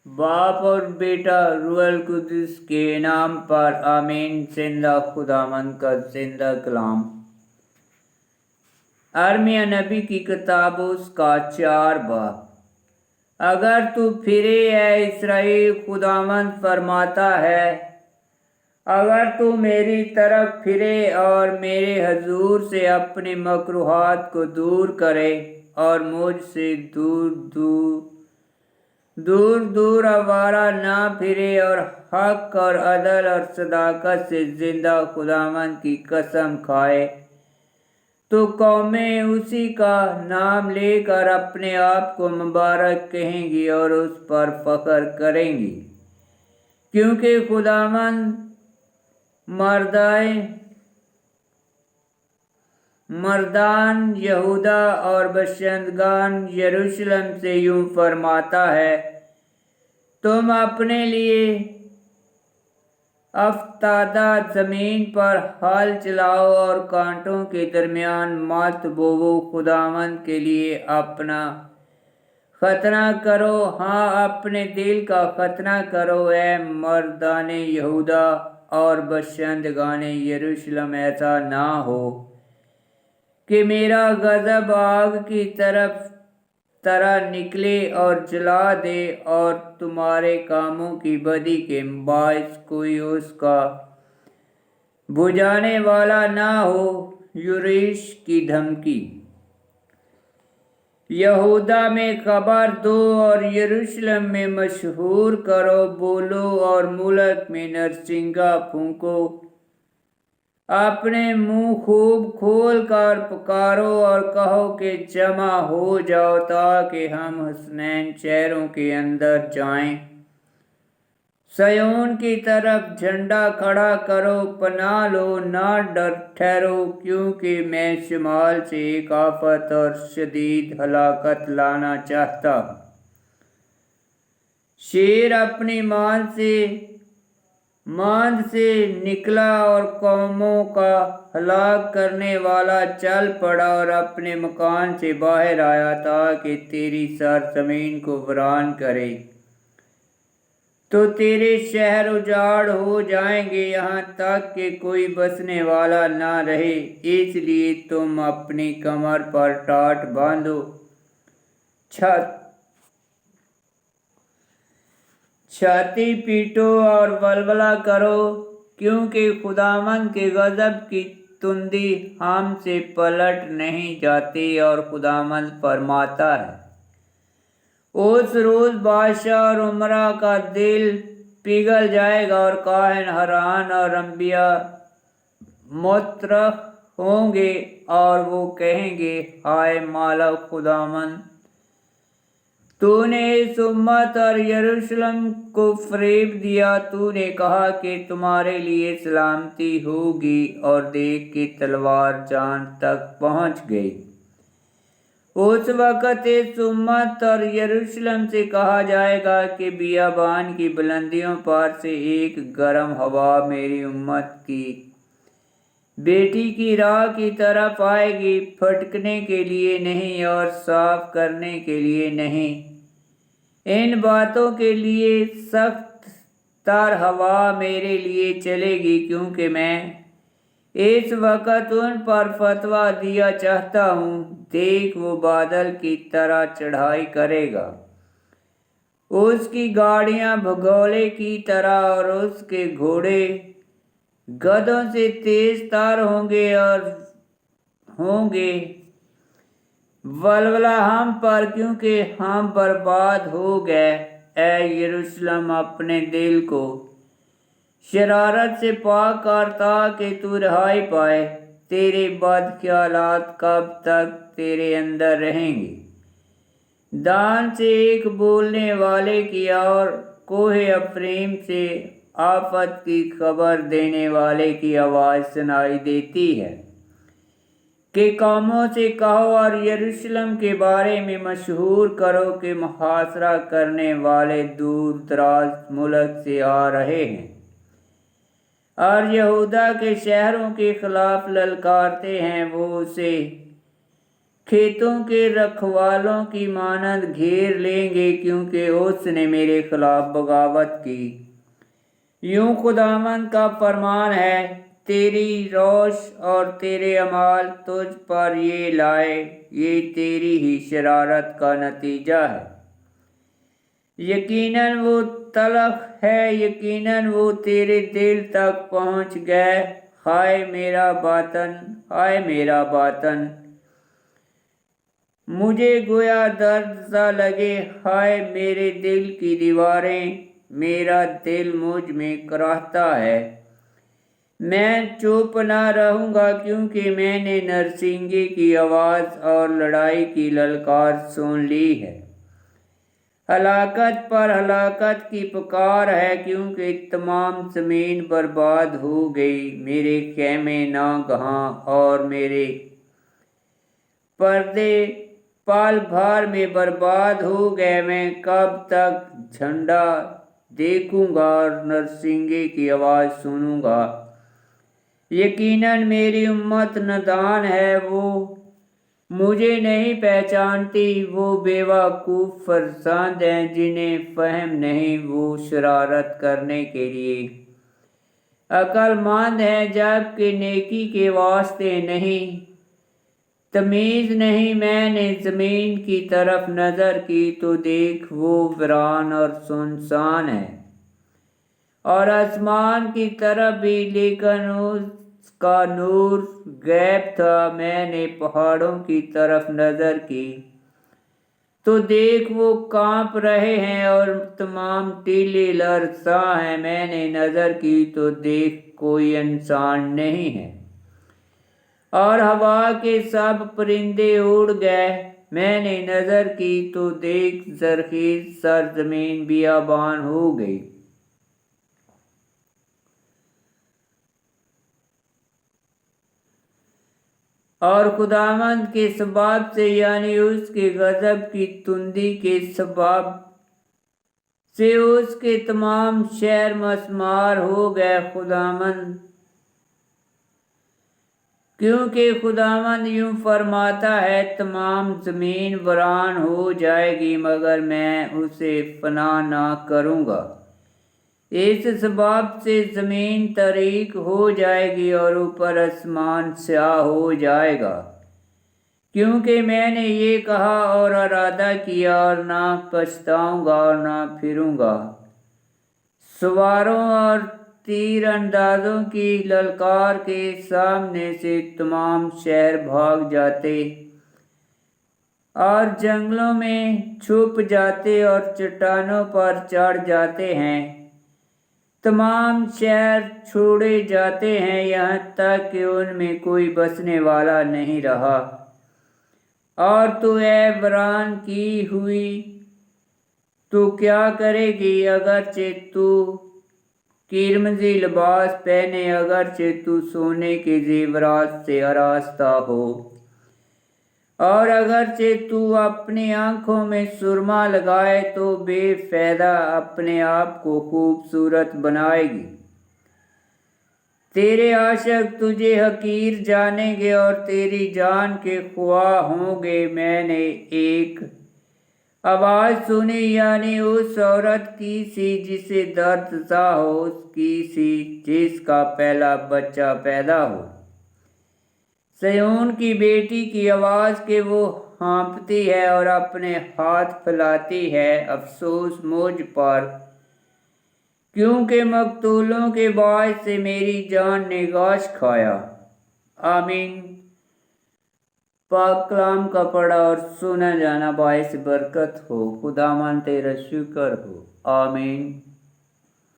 बाप और बेटा रूहल कुद्दुस के नाम पर आमीन। जिंदा खुदावंद का जिंदा कलाम। अरमिया नबी की किताब उसका 4 बाब। अगर तू फिरे ऐ इसराइल, खुदावंद फरमाता है, अगर तू मेरी तरफ फिरे और मेरे हजूर से अपने मकरूहात को दूर करे और मुझसे दूर दूर आवारा ना फिरे और हक और अदल और सदाकत से जिंदा खुदावंद की कसम खाए, तो कौमें उसी का नाम लेकर अपने आप को मुबारक कहेंगी और उस पर फख्र करेंगी, क्योंकि खुदावंद मर्दान यहूदा और बशिंदगान यरूशलेम से यूं फरमाता है, तुम अपने लिए अफ्तादा जमीन पर हल चलाओ और कांटों के दरमियान मत बोवो। खुदावंद के लिए अपना खतना करो, हाँ अपने दिल का खतना करो ऐ मर्दाने यहूदा और बशिंदगाने यरूशलेम। ऐसा ना हो कि मेरा गजब आग की तरह निकले और जला दे और तुम्हारे कामों की बदी के बायस कोई उसका बुझाने वाला ना हो। यूरिश की धमकी। यहूदा में खबर दो और यरूशलेम में मशहूर करो, बोलो और मुल्क में नरसिंगा फूंको। अपने मुंह खूब खोल कर पुकारो और कहो कि जमा हो जाओ, ताकि हम हसनैन शहरों के अंदर जाएं। सयोन की तरफ झंडा खड़ा करो, पनाह लो, ना डर ठहरो, क्योंकि मैं शुमाल से एक आफत और शदीद हलाकत लाना चाहता। शेर अपनी मांद से निकला और कौमों का हलाक करने वाला चल पड़ा और अपने मकान से बाहर आया ताकि तेरी सरजमीन को वीरान करे। तो तेरे शहर उजाड़ हो जाएंगे, यहाँ तक कि कोई बसने वाला ना रहे। इसलिए तुम अपनी कमर पर टाट बांधो, छाती पीटो और वलवला करो, क्योंकि खुदावंद के गजब की तुंदी हमसे पलट नहीं जाती। और खुदावंद फरमाता है, उस रोज बादशाह और उमरा का दिल पिघल जाएगा और काहिन हरान और अंबिया मुतरफ होंगे और वो कहेंगे, हाय माला खुदावंद, तूने इस उम्मत और यरूशलेम को फरेब दिया। तूने कहा कि तुम्हारे लिए सलामती होगी और देख के तलवार जान तक पहुंच गई। उस वक़्त इस उम्मत और यरूशलेम से कहा जाएगा कि बियाबान की बुलंदियों पर से एक गर्म हवा मेरी उम्मत की बेटी की राह की तरफ आएगी, फटकने के लिए नहीं और साफ करने के लिए नहीं। इन बातों के लिए सख्त तर हवा मेरे लिए चलेगी, क्योंकि मैं इस वक़्त उन पर फतवा दिया चाहता हूँ। देख, वो बादल की तरह चढ़ाई करेगा, उसकी गाड़ियाँ भगोले की तरह और उसके घोड़े गधों से तेज तार होंगे वलवला हम पर, क्योंकि हम बर्बाद हो गए। ऐ यरूशलेम, अपने दिल को शरारत से पाक कर ताकि तू रिहाई पाए। तेरे बद ख्यालात कब तक तेरे अंदर रहेंगे? दान से एक बोलने वाले की और कोहे अफरीम से आफत की खबर देने वाले की आवाज़ सुनाई देती है कि कौमों से कहो और यरूशलेम के बारे में मशहूर करो कि मुहासरा करने वाले दूर दराज मुल्क से आ रहे हैं और यहूदा के शहरों के खिलाफ ललकारते हैं। वो उसे کھیتوں کے رکھوالوں کی مانند گھیر لیں گے، کیونکہ اس نے میرے خلاف بغاوت کی۔ یوں خداوند کا فرمان ہے، تیری روش اور تیرے اعمال تجھ پر یہ لائے، یہ تیری ہی شرارت کا نتیجہ ہے۔ یقیناً وہ تلخ ہے، یقیناً وہ تیرے دل تک پہنچ گئے۔ ہائے میرا باطن، ہائے میرا باطن، مجھے گویا درد سا لگے۔ ہائے میرے دل کی دیواریں، میرا دل مجھ میں کراہتا ہے۔ میں چپ نہ رہوں گا، کیونکہ میں نے نرسنگے کی آواز اور لڑائی کی للکار سن لی ہے۔ ہلاکت پر ہلاکت کی پکار ہے، کیونکہ تمام زمین برباد ہو گئی۔ میرے خیمے ناگہاں اور میرے پردے پل بھر میں برباد ہو گئے۔ میں کب تک جھنڈا دیکھوں گا اور نرسنگے کی آواز سنوں گا؟ یقیناً میری امت نادان ہے، وہ مجھے نہیں پہچانتی۔ وہ بے وقوف فرزند ہیں، جنہیں فہم نہیں، وہ شرارت کرنے کے لیے عقل مند ہیں، جبکہ نیکی کے واسطے نہیں۔ تمیز نہیں۔ میں نے زمین کی طرف نظر کی تو دیکھ وہ ویران اور سنسان ہے، اور آسمان کی طرف بھی، لیکن اس کا نور غائب تھا۔ میں نے پہاڑوں کی طرف نظر کی تو دیکھ وہ کانپ رہے ہیں اور تمام ٹیلے لرزاں ہیں۔ میں نے نظر کی تو دیکھ کوئی انسان نہیں ہے، اور ہوا کے سب پرندے اڑ گئے۔ میں نے نظر کی تو دیکھ زرخیز سرزمین بیابان ہو گئی، اور خداوند کے سبب سے، یعنی اس کے غضب کی تندی کے سبب سے، اس کے تمام شہر مسمار ہو گئے۔ کیونکہ خداوند یوں فرماتا ہے، تمام زمین ویران ہو جائے گی، مگر میں اسے فنا نہ کروں گا۔ اس سبب سے زمین تاریک ہو جائے گی اور اوپر آسمان سیاہ ہو جائے گا، کیونکہ میں نے یہ کہا اور ارادہ کیا، اور نہ پچھتاؤں گا اور نہ پھروں گا۔ سواروں اور تیر اندازوں کی للکار کے سامنے سے تمام شہر بھاگ جاتے اور جنگلوں میں چھپ جاتے اور چٹانوں پر چڑھ جاتے ہیں۔ تمام شہر چھوڑے جاتے ہیں، یہاں تک کہ ان میں کوئی بسنے والا نہیں رہا۔ اور تو اے ویران کی ہوئی، تو کیا کرے گی؟ اگرچہ تو قرمزی لباس پہنے، اگرچہ تو سونے کے زیورات سے آراستہ ہو، اور اگرچہ تو اپنی آنکھوں میں سرما لگائے، تو بے فائدہ اپنے آپ کو خوبصورت بنائے گی۔ تیرے عاشق تجھے حقیر جانیں گے اور تیری جان کے خواہ ہوں گے۔ میں نے ایک آواز سنی، یعنی اس عورت کی سی جسے درد سا ہو، اس کی سی جس کا پہلا بچہ پیدا ہو۔ صیون کی بیٹی کی آواز کہ وہ ہانپتی ہے اور اپنے ہاتھ پھیلاتی ہے، افسوس مجھ پر، کیونکہ مقتولوں کے باعث سے میری جان نے غش کھایا۔ آمین۔ پاک کلام کا پڑھا اور سنا جانا باعث برکت ہو۔ خداوند تیرا شکر ہو۔ آمین۔